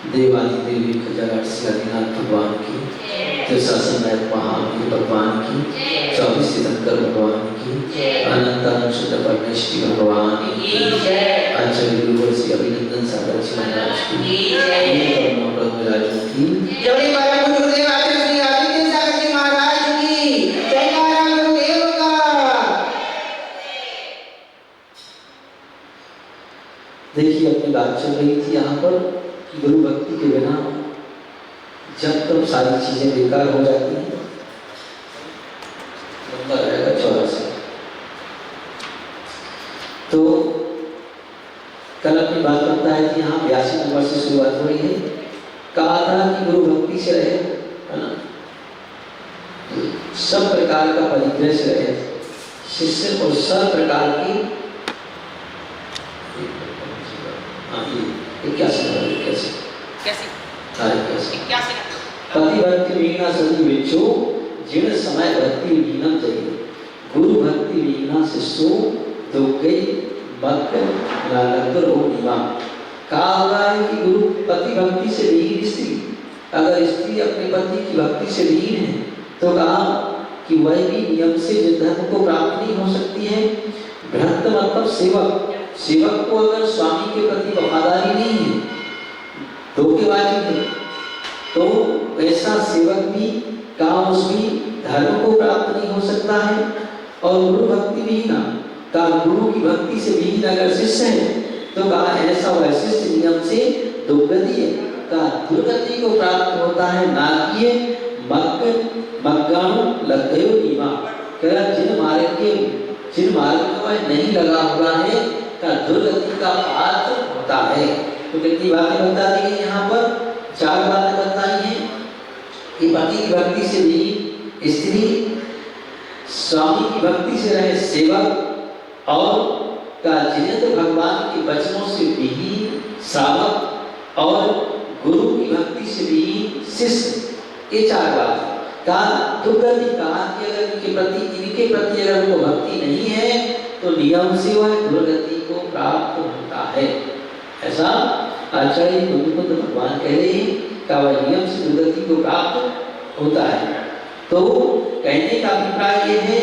देवादिदेवी खजाराट सिद्धिनाथ भगवान की, शासन नायक महावीर भगवान की, 24 तीर्थंकर भगवान की, अनंतानंद शुद्ध परमेश्वरी भगवान की, आचार्य गुरुवर श्री अभिनंदन सागर जी महाराज की, देखिए अपनी बात चल रही थी यहाँ पर कि गुरु भक्ति के बिना जब तक सारी चीजें बेकार हो जाती हैं। नंबर आएगा 84। तो कल अपनी बात करता है कि यहाँ 82 नंबर से शुरुआत हो रही है। कहा था कि गुरु भक्ति से रहे, है ना, सब प्रकार का परिग्रह से रहे शिष्य और सब प्रकार की भक्ति वीणा सदी विचो जिन समय भक्ति वीणा चाहिए गुरु भक्ति वीणा शिष्यो दो गई भक्त नालंकर हो निमा। कहा हुआ है कि गुरु पति भक्ति से लीन स्त्री, अगर स्त्री अपने पति की भक्ति से लीन है तो कहा कि वह भी नियम से धर्म को प्राप्त नहीं हो सकती है। भक्त मतलब सेवक, सेवक को अगर स्वामी के प्रति वफादारी नहीं है, धोखेबाजी है, तो ऐसा सेवक भी कामस भी धर्म को प्राप्त नहीं हो सकता है। और गुरु भक्ति भी ना का गुरु की भक्ति से भी अगर शिष्य है तो कहा ऐसा वह शिष्य नियम से दुर्गति है का दुर्गति को प्राप्त होता है, ना कि मग्गाणु लग गयो नीमा। जिन मार्ग में वह नहीं लगा हुआ है का दुर्गति का पात्र होता है। तो कितनी बातें बता दी गई यहाँ पर, 4 बातें बताई हैं कि पति की भक्ति से भी स्त्री, स्वामी की भक्ति से रहे सेवक, और का जिनेन्द्र भगवान के वचनों से भी श्रावक, और गुरु की भक्ति से भी शिष्य। ये 4 बात का दुर्गति कहा कि अगर इनके प्रति अगर उनको भक्ति नहीं है तो नियम से वह दुर्गति को प्राप्त होता है। ऐसा आचार्य बुद्ध भगवान कह रहे हैं कि वह नियम से दुर्गति को प्राप्त होता है। तो कहने का अभिप्राय यह है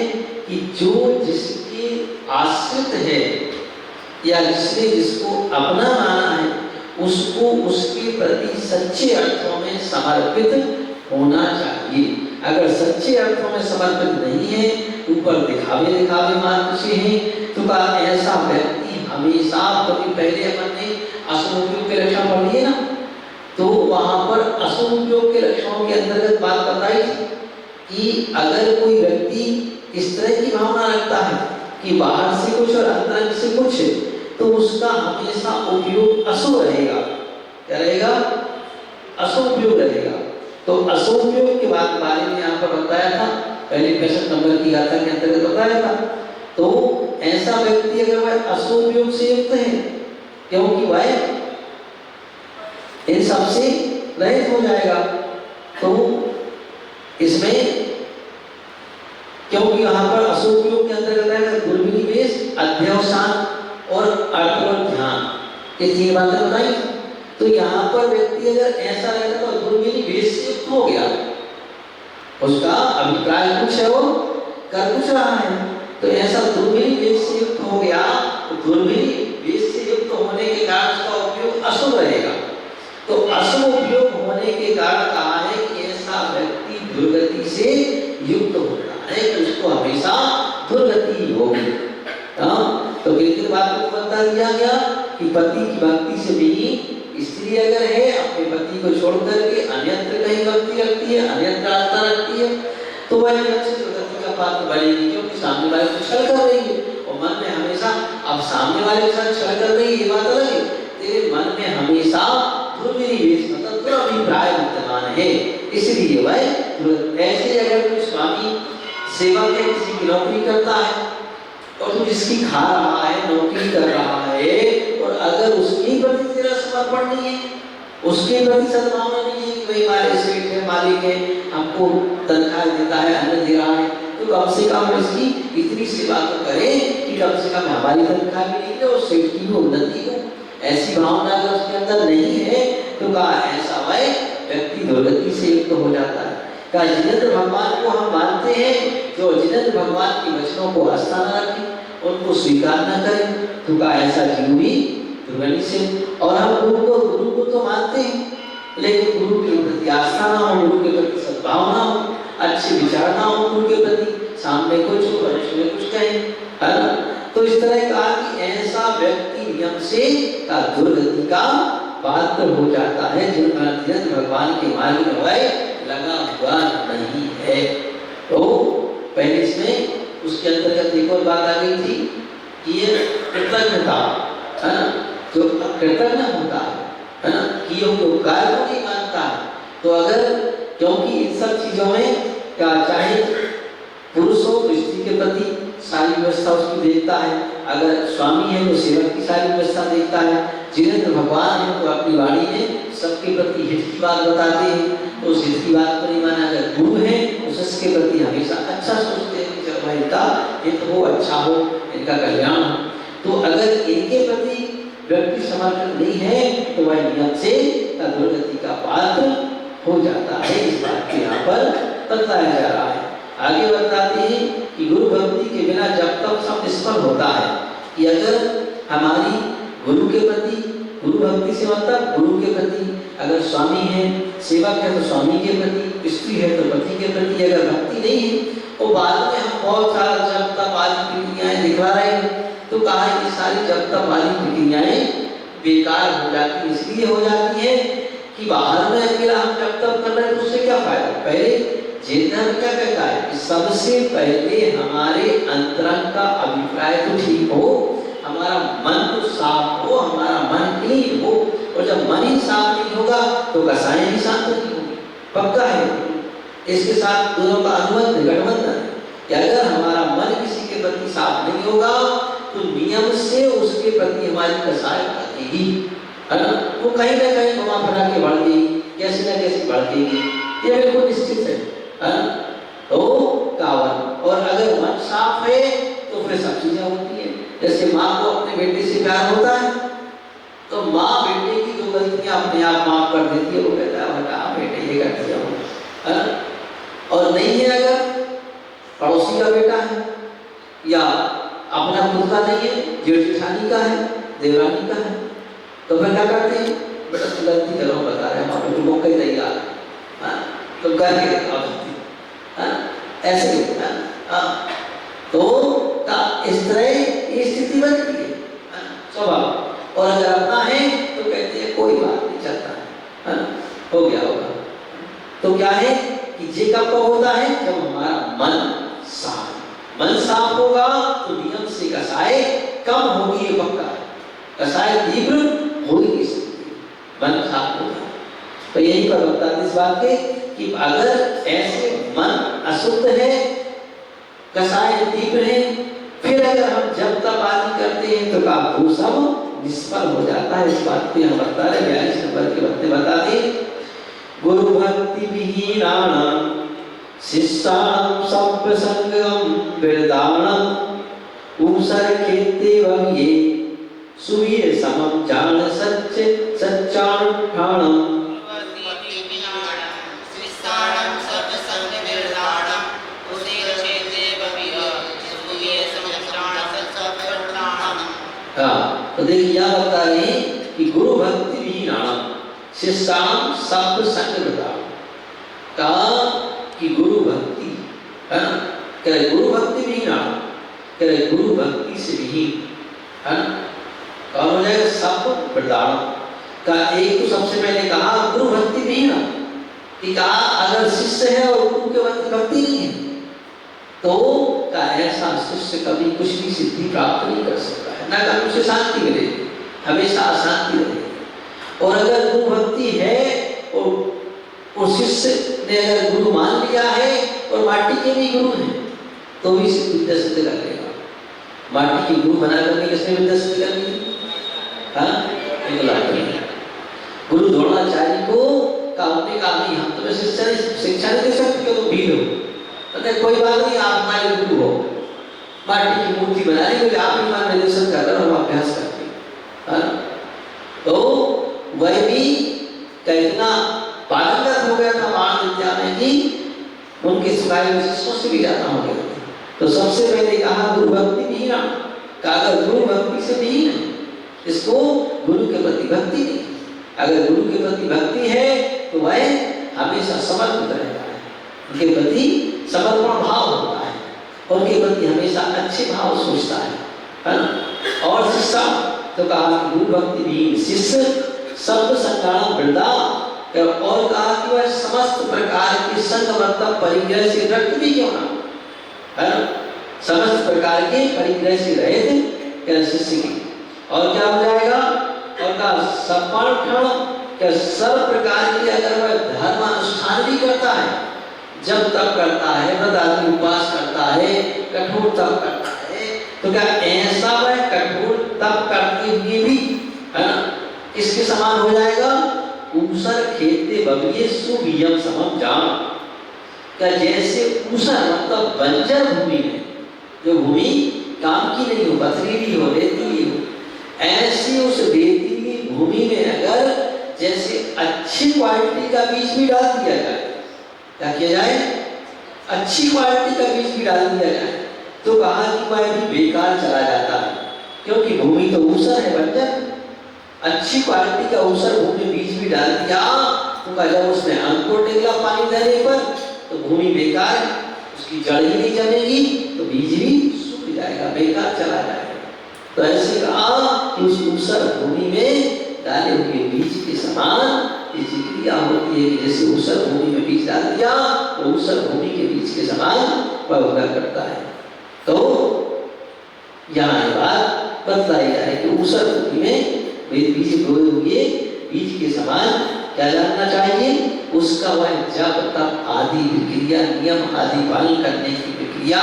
कि जो जिसके आश्रित है या जिसने जिसको अपना माना है उसको उसके प्रति सच्चे अर्थों में समर्पित होना चाहिए। अगर सच्चे अर्थों में समर्पित नहीं है, ऊपर दिखावे मार्ग से है, तो कहा ऐसा व्यक्ति हमेशा, कभी पहले अपन ने असुर उपयोग के लक्षण पढ़ लिए ना, तो वहां पर असुर उपयोग के लक्षणों के अंतर्गत बात बताई कि अगर कोई व्यक्ति इस तरह की भावना रखता है कि बाहर से कुछ और अंदर से कुछ, तो उसका हमेशा उपयोग असुर रहेगा। क्या रहेगा? असुर उपयोग रहेगा। तो असुर उपयोग के बारे में यहाँ पर बताया था, पहले 65 नंबर की गाथा के अंतर्गत बताया था। तो ऐसा व्यक्ति अगर वह असुर उपयोग से युक्त है, क्योंकि वह इन सबसे रहित हो जाएगा, तो इसमें क्योंकि यहाँ पर असुर उपयोग के अंतर्गत है दुर्विनिवेश, अध्यवसान और अर्थवत ध्यान, ये 3 बातें बताई। तो यहाँ पर व्यक्ति अगर ऐसा रहता तो दुर्विनिवेश से युक्त हो गया, उसका अभिप्राय कुछ है, वो कर कुछ रहा है, तो ऐसा दुर्भिरी वेश से युक्त हो गया, तो दुर्भिरी वेश से युक्त होने के कारण उसका उपयोग अशुभ रहेगा। तो अशुभ उपयोग होने के कारण कहा है कि ऐसा व्यक्ति दुर्गति से युक्त होता है, तो उसको हमेशा दुर्गति होगी। तो किस बात को बता दिया गया कि पति की भक्ति से भी स्त्री अगर है अपने पति को छोड़ करके अन्यत्र कहीं भक्ति रखती है, अन्यत्र आस्था रखती है, तो वह अच्छी दुर्गति का पात्र बनेगी, क्योंकि सामने वाले को छल कर रही है और मन में हमेशा, अब सामने वाले के साथ छल कर रही है ये बात अलग है, तेरे मन में हमेशा दुर्विवेश मतलब दुराभिप्राय विद्यमान है, इसलिए वह ऐसे अगर कोई स्वामी सेवक है, किसी की नौकरी करता है और तू जिसकी खा रहा है, नौकरी कर रहा है, और अगर उसके प्रति तेरा समर्पण नहीं है, उसके प्रति सद्भावना नहीं है कि भाई हमारे सेठ है, मालिक है, हमको तनख्वाह देता है, अन्न दे रहा है, तो कम से कम इसकी इतनी सेवा तो करें कि कम से कम हमारी तनख्वाह भी नहीं है और सेठ की भी उन्नति हो। ऐसी भावना अगर उसके अंदर नहीं है तो कहा ऐसा वह व्यक्ति दुर्गति से युक्त हो जाता है। कहा जिनेंद्र भगवान को हम मानते हैं, जो जिनेंद्र भगवान के वचनों को आस्था न रखें, उनको स्वीकार न करें, तो कहा ऐसा जीव भी दुर्गति से। और हम गुरु को तो मानते हैं, लेकिन गुरु के प्रति आस्था ना हो, गुरु के प्रति सद्भावना हो, अच्छे विचार ना हो गुरु के प्रति, सामने कुछ हो में कुछ कहे, है ना। तो इस तरह कहा कि ऐसा व्यक्ति नियम से का दुर्गति का पात्र हो जाता है, जिन भगवान के मार्ग में वह लगा हुआ नहीं है। तो पहले इसमें उसके अंतर्गत एक और बात आ गई थी कि ये कृतज्ञता, है ना, जो कृतज्ञ होता है ना, किए हुए उपकार को नहीं मानता है, तो अगर क्योंकि इन सब चीजों में क्या चाहे पुरुष हो तो स्त्री के प्रति सारी व्यवस्था उसकी देखता है, अगर स्वामी है तो सेवक की सारी व्यवस्था देखता है, जिनेंद्र भगवान है तो अपनी वाणी में सबके प्रति हित की बात बताते हैं, तो उस हित की बात को नहीं माना। अगर गुरु है तो उसके प्रति हमेशा अच्छा सोचते हैं कि जब इनका हित हो, अच्छा हो, इनका कल्याण हो। तो अगर इनके प्रति व्यक्ति समर्पित नहीं है तो वह नियम से दुर्गति का पात्र हो जाता है। इस बात को यहाँ पर बताया जा रहा है। आगे बताते हैं कि गुरु भक्ति के बिना जब तक सब निष्फल होता है कि अगर हमारी गुरु के प्रति, गुरु भक्ति से मतलब गुरु के प्रति, अगर स्वामी है, सेवक है तो स्वामी के प्रति, स्त्री है तो पति के प्रति अगर भक्ति नहीं है, और बाद में हम बहुत सारा जब तक आदि प्रक्रियाएं दिखा रहे हैं, तो कहा कि सारी जब तक आदि प्रक्रियाएं बेकार हो जाती, इसलिए हो जाती है कि बाहर में अकेला हम जब तक कर रहे हैं तो उससे क्या फायदा। पहले चेतन क्या कहता है कि सबसे पहले हमारे अंतरंग का अभिप्राय तो ठीक हो, हमारा मन तो साफ हो, हमारा मन क्लीन हो, और जब मन ही साफ नहीं होगा तो कसाएं भी शांत नहीं होंगी, पक्का है। इसके साथ दोनों का अनुबंध गठबंधन है कि अगर हमारा मन किसी के प्रति साफ नहीं होगा तो नियम से उसके प्रति हमारी कसाय बढ़ेगी, है ना, वो कहीं ना कहीं घुमा फिरा के बढ़ गई, कैसे ना कैसे बढ़ गई, ये बिल्कुल निश्चित है ना। तो कावन, और अगर मन साफ है तो फिर सब चीजें होती है। जैसे माँ को अपने बेटे से प्यार होता है तो माँ बेटे की जो गलतियां अपने आप माफ कर देती है, वो कहता है बेटा बेटे ये कर दिया, है ना। और नहीं है, अगर पड़ोसी का बेटा है या अपना खुद का नहीं है, जेठ जेठानी का है, देवरानी का है, तो फिर क्या करते हैं, बेटा तो गलती करो, बता रहे हैं हम लोग कहीं तैयार है, तो करके दिखाओ, ऐसे है। तो इस तरह ये स्थिति बनती है स्वभाव। और अगर अपना है तो कहते हैं कोई बात नहीं, चलता है ना, हो गया होगा। तो क्या है कि ये कब होता है, जब हमारा मन साफ, मन साफ होगा तो नियम से कसाय कम होगी, ये पक्का है। कसाय तीव्र हो ही नहीं सकती, मन साफ होगा। तो यही पर बताते इस बात के कि अगर ऐसे मन अशुद्ध है, कसाय तीव्र है, फिर अगर हम जब तप आदि करते हैं तो का वो सब निष्फल हो जाता है। इस बात को हम बता रहे 42 नंबर के बत्ते बता दे। गुरु भक्ति विहीनानां शिष्याणां संप्रसंगम वेदानां ऊसर खेते वये सुये समम जान सच्चे सच्चानुष्ठानम् शिष्याणां संप्रसंग वेदानां ऊसर खेते वये सुये तो देखिए यहाँ बता रहे हैं कि गुरु भक्ति विहीनाम शिष्याम सब संग बताओ, कहा कि गुरु भक्ति है ना, कह रहे गुरु भक्ति विहीनाम, कह रहे गुरु भक्ति से विहीन है ना, कौन हो जाएगा सब बताओ का। एक तो सबसे पहले कहा गुरु भक्ति विहीनाम, कि कहा अगर शिष्य है और गुरु के भक्ति नहीं है तो का ऐसा शिष्य कभी कुछ भी सिद्धि प्राप्त नहीं कर सकता है, ना कभी उसे शांति मिलेगी, हमेशा अशांति रहेगी। और अगर गुरु भक्ति है और शिष्य ने अगर गुरु मान लिया है और माटी के भी गुरु हैं तो भी विद्या सिद्ध कर लेगा। माटी की गुरु बना करके किसने विद्या सिद्ध कर ली? गुरु द्रोणाचार्य को उन्होंने कहा नहीं हम तुम्हें शिक्षा नहीं दे सकते, तो भीड़ हो, कोई बात नहीं आप हमारे गुरु हो, माटी की मूर्ति बना ली, बोले आप ही मार्गदर्शन कर हम अभ्यास करते हैं। तो वह भी कितना पारंगत हो गया था बाण विद्या में कि उनके सिवाय शिष्यों से भी ज्यादा हो गया। तो सबसे पहले कहा गुरु भक्ति विहीन, अगर गुरु भक्ति से विहीन है, इसको गुरु के प्रति भक्ति नहीं। अगर गुरु के प्रति भक्ति है तो वह हमेशा समर्पित रहता है, उनके प्रति समर्पण भाव होता है, उनके प्रति हमेशा अच्छे भाव सोचता है ना। और शिष्य तो कहा कि गुरु भक्ति विहीन शिष्य शब्द संज्ञान वृद्धा, और कहा कि वह समस्त प्रकार के संग मतलब परिग्रह से रक्त भी क्यों ना है ना, समस्त प्रकार के परिग्रह से रहित शिष्य की। और क्या हो जाएगा, और का समर्पण क्या सब प्रकार की अगर वह धर्म अनुष्ठान भी करता है, जब तब करता है, व्रत आदि उपवास करता है, कठोर तप करता है, तो क्या ऐसा वह कठोर तप करते हुए भी है ना इसके समान हो जाएगा? ऊसर खेते बबिये सुवियम समम जान, क्या जैसे ऊसर मतलब बंजर भूमि में, जो भूमि काम की नहीं हो, पथरीली हो, रेतीली हो, ऐसी उस रेतीली भूमि में अगर जैसे अच्छी क्वालिटी का बीज भी डाल दिया जाए, क्या किया जाए? अच्छी क्वालिटी का बीज भी डाल दिया जाए तो कहा कि वह भी बेकार चला जाता है, क्योंकि भूमि तो ऊसर है, बंजर। अच्छी क्वालिटी का ऊसर भूमि बीज भी डाल दिया तो कहा जब उसने अंकुर निकला पानी देने पर तो भूमि बेकार है, उसकी जड़ ही नहीं जमेगी तो बीज भी सूख जाएगा, बेकार चला जाएगा। तो ऐसे कहा कि उस ऊसर भूमि में डाले हुए बीज के समान ये क्रिया होती है कि जैसे ऊसर भूमि में बीज डाल दिया तो ऊसर भूमि के बीज के समान वह उगा करता है। तो यहाँ ये बात बतलाई जाए कि ऊसर भूमि में बीज बोए हुए बीज के समान क्या जानना चाहिए? उसका वह जप तप आदि प्रक्रिया, नियम आदि पालन करने की प्रक्रिया,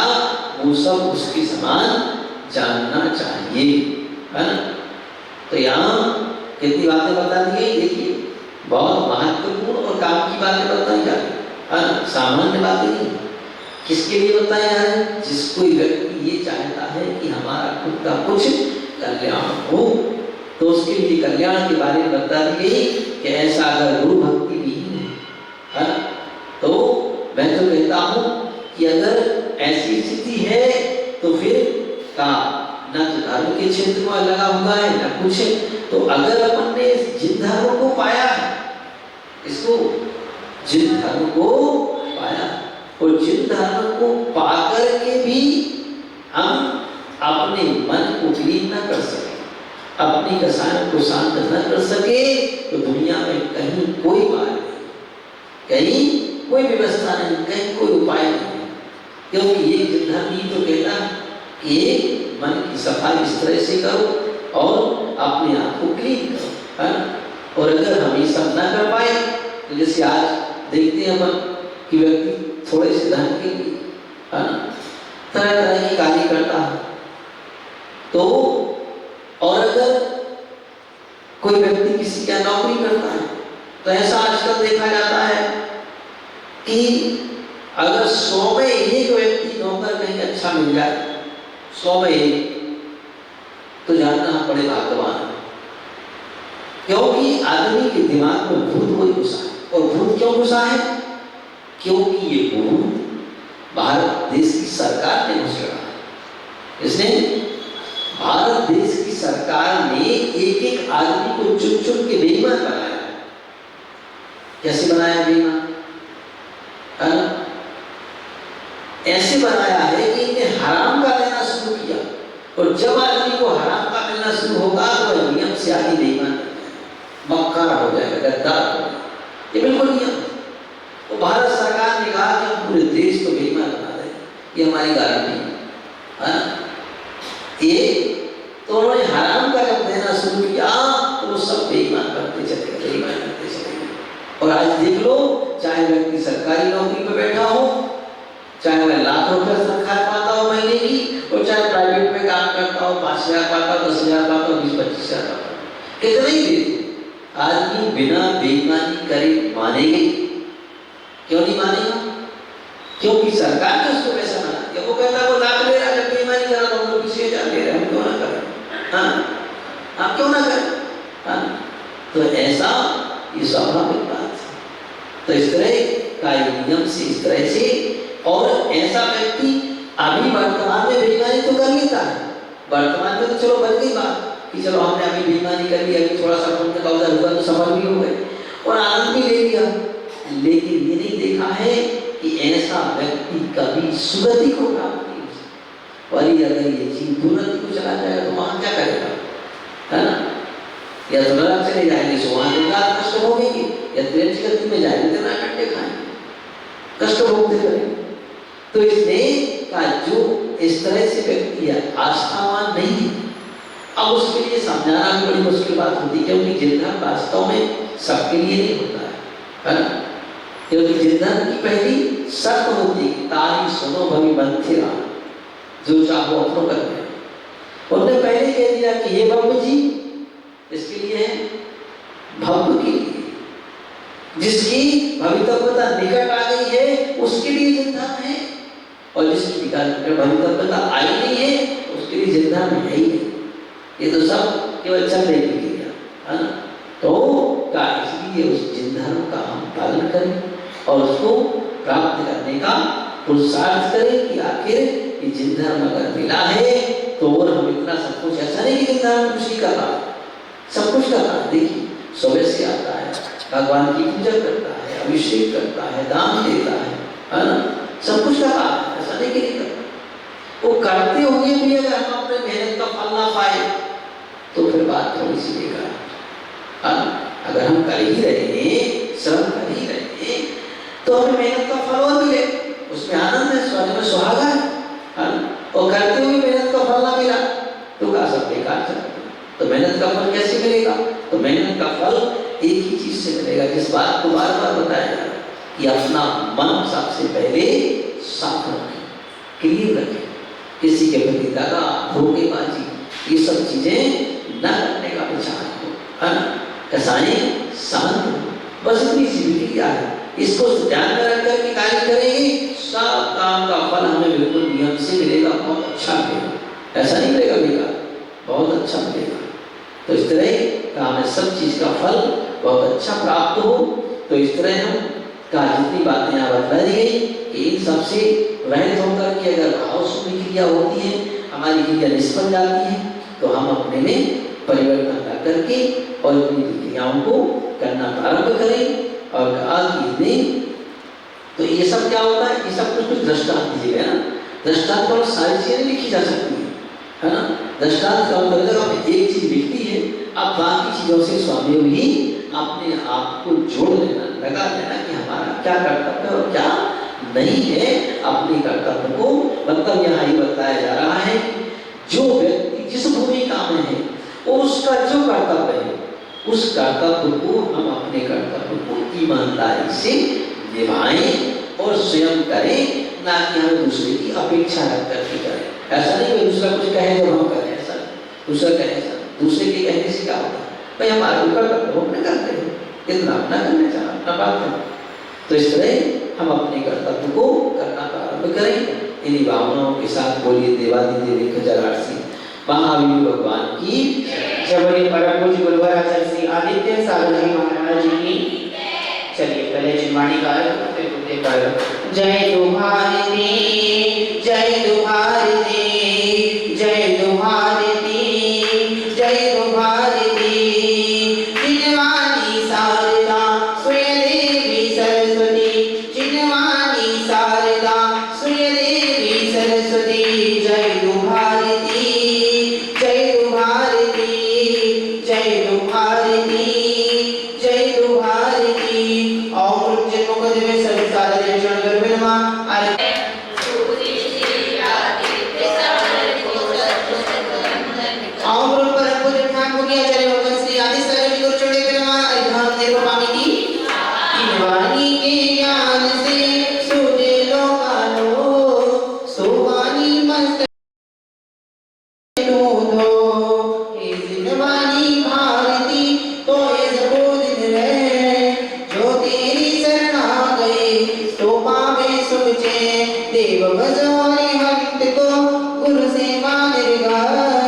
वो सब उसके समान जानना चाहिए, है ना। तो यहाँ कितनी बातें बता दी गई, देखिए बहुत महत्वपूर्ण और काम की बातें बताई जा रही है ना, सामान्य बातें नहीं। किसके लिए बताया जा रहा है? जिस कोई व्यक्ति ये चाहता है कि हमारा खुद का कुछ कल्याण हो, तो उसके लिए कल्याण के बारे में बता दी गई कि ऐसा अगर गुरु भक्ति नहीं है ना, तो मैं तो कहता हूँ कि अगर ऐसी स्थिति है तो फिर का न तो धर्म के क्षेत्र में लगा हुआ है न कुछ, तो अगर अपन ने जिन धर्म को पाया है, इसको जिन धर्म को पाया और जिन धर्म को पाकर के भी हम अपने मन को विलीन न कर सके, अपनी रसायन को शांत न कर सके, तो दुनिया में कहीं कोई मार्ग नहीं, कहीं कोई व्यवस्था नहीं, कहीं कोई उपाय नहीं। क्योंकि ये जिन धर्म ही तो कहता है कि मन की सफाई इस तरह से करो और अपने आप को क्लीन करो, है ना। और अगर हम ये सब ना कर पाए तो जैसे आज देखते हैं अपन कि व्यक्ति थोड़े से धन के लिए, है ना, तरह तरह की कार्य करता है। तो और अगर कोई व्यक्ति किसी का नौकरी करता है तो ऐसा आजकल देखा जाता है कि अगर 100 में एक व्यक्ति नौकर कहीं अच्छा मिल जाए, 100 में एक, तो जानना हम बड़े भाग्यवान हैं। क्योंकि आदमी के दिमाग में भूत कोई घुसा है, और भूत क्यों घुसा है? क्योंकि ये भूत भारत देश की सरकार ने घुसा है। इसने भारत देश की सरकार ने एक एक आदमी को चुन चुन के बेईमान बनाया। कैसे बनाया बेईमान? ऐसे बनाया है कि इन्हें हराम का लेना शुरू किया, और जब आदमी को हराम का मिलना शुरू होगा तो नियम से आगे बेईमान मक्कार हो जाएगा, गद्दार हो जाएगा। ये बिल्कुल नियम। तो भारत सरकार ने कहा कि हम पूरे देश को बेईमान बना दें, ये हमारी गारंटी है। ये तो उन्होंने हराम का जब देना शुरू किया तो वो सब बेईमान करते चले गए, बेईमान करते चले गए। और आज देख लो, चाहे व्यक्ति सरकारी नौकरी पर बैठा हो, चाहे वह लाख रुपए तनख्वाह पाता हो महीने की, और चाहे प्राइवेट में काम करता हो, 5,000 पाता हो, 10,000 पाता हो, 20-25,000 पाता हो, कितना ही देते, आदमी बिना बेईमानी करे मानेंगे? क्यों नहीं मानेगा? क्योंकि सरकार ने उसको पैसा बना दिया। वो कहता है वो लाख ले रहा है, जब बेईमानी कर रहा हम लोग 20,000 ले रहे हैं, हम क्यों ना करें? हाँ, आप क्यों ना करें? हाँ, तो ऐसा ये स्वाभाविक बात है। तो इस तरह का नियम से, इस तरह से, और ऐसा व्यक्ति अभी वर्तमान में बेईमानी तो कर लेता है, वर्तमान में तो चलो बन गई बात कि चलो हमने अभी बेईमानी कर ली, अभी थोड़ा सा पुण्य का उदय हुआ तो सफल भी हो गए और आनंद भी ले लिया। लेकिन ये नहीं देखा है कि ऐसा व्यक्ति कभी सुगति को प्राप्त नहीं हो सकता। और अगर ये जीव दुर्गति को चला जाएगा तो वहां क्या करेगा? है ना? या तो नरक चले जाएंगे, सो वहां दुर्गा कष्ट भोगेंगे, या त्रियंच गति में जाएंगे तो नाकंडे खाएंगे, कष्ट भोगते करेंगे। तो इसलिए का जो इस तरह से व्यक्ति है आस्थावान नहीं है, अब उसके लिए समझाना भी बड़ी मुश्किल बात होती है, क्योंकि जिंदन वास्तव में सबके लिए नहीं होता है ना? क्योंकि जिंदन की पहली शर्त होती है तारी सुनो भवी बंथिरा, जो चाहो अपनो कर दे। उन्होंने पहले कह दिया कि हे भव्य जी, इसके लिए है भव्य के लिए, जिसकी भवितव्यता निकट आ गई है उसके लिए जिंदन है, और जिसकी भवितव्यता आई नहीं है उसके लिए जिंदन है ही नहीं। ये तो सब केवल चलने के लिए है ना? तो का इसलिए उस जिंदन का हम पालन करें और उसको प्राप्त करने का पुरुषार्थ करें कि आखिर ये जिंदन अगर मिला है तो और हम इतना सब कुछ, ऐसा नहीं कि जिंदन में कुछ नहीं कर रहा, सब कुछ कर रहा है। देखिए सुबह से आता है, भगवान की पूजा करता है, अभिषेक करता है, दान देता है ना? सब कुछ कर रहा है, ऐसा नहीं कि नहीं करता। वो करते हुए भी अगर हम अपने मेहनत का फल ना पाए तो फिर बात थोड़ी सी बेकार है। अगर हम कर ही रहे हैं, श्रम कर ही रहे हैं, तो हमें मेहनत का फल और मिले, उसमें आनंद है, स्वर्ग में सुहागा है। और करते हुए मेहनत का फल ना मिला तो का सब बेकार चला। तो मेहनत का फल कैसे मिलेगा? तो मेहनत का फल एक ही चीज से मिलेगा, जिस बात को बार बार बताया जा रहा है कि अपना मन सबसे पहले साफ रखें, क्लीन रखें, किसी के प्रति दगा, धोखेबाजी, ये सब चीजें न करने का विचार हो, है ना? कसाई शांत हो, बस इतनी सी विक्रिया है। इसको ध्यान में रख कर के कार्य करेंगे, सब काम का फल हमें बिल्कुल नियम से मिलेगा, बहुत अच्छा मिलेगा, ऐसा नहीं मिलेगा बेकार, बहुत अच्छा मिलेगा। तो इस तरह का हमें सब चीज का फल बहुत अच्छा प्राप्त हो। तो इस तरह हम का जितनी बातें यहाँ बता दी गई कि इन सबसे रहित होकर के अगर भाव शून्य क्रिया होती है, हमारी क्रिया निष्फल जाती है, तो हम अपने में परिवर्तन ला करके और अपनी क्रियाओं को करना प्रारंभ करें। और कहा कि तो ये सब क्या होता है, ये सब कुछ दृष्टांत दिए गए ना, दृष्टांत पर सारी चीजें लिखी जा सकती है ना? दृष्टांत का मतलब आप एक चीज लिखती है, अब बाकी चीजों से स्वामी भी अपने आप को जोड़ लेना, लगा लेना कि हमारा क्या कर्तव्य है और क्या नहीं है। अपने कर्तव्य को मतलब यहाँ ये बताया जा रहा है, जो व्यक्ति जिस भूमिका में है और उसका जो कर्तव्य है, उस कर्तव्य को हम अपने कर्तव्य को ईमानदारी से निभाएं और स्वयं करें, ना कि हमें दूसरे की अपेक्षा रख करके करें। ऐसा नहीं कि दूसरा कुछ कहे जब हम करें, ऐसा दूसरा कहे, ऐसा दूसरे के कहने से क्या होता है? भाई हमारे ऊपर कर्तव्य अपने करते हैं, इतना अपना करना चाह अपना बात है। तो इस तरह हम अपने कर्तव्य को करना प्रारंभ करें। इन्हीं भावनाओं के साथ बोलिए देवादिदेव खजारासी महावीर भगवान की जय। बोलिए परम पूज्य गुरुवर आचार्य श्री आदित्य सागर जी महाराज जी की। चलिए पहले जिनवाणी का फिर बुद्धि का। जय तुम्हारे दी, जय तुम्हारे दी, जय तुम्हारे दी, अरिहंत को गुरु सेवा निर्गार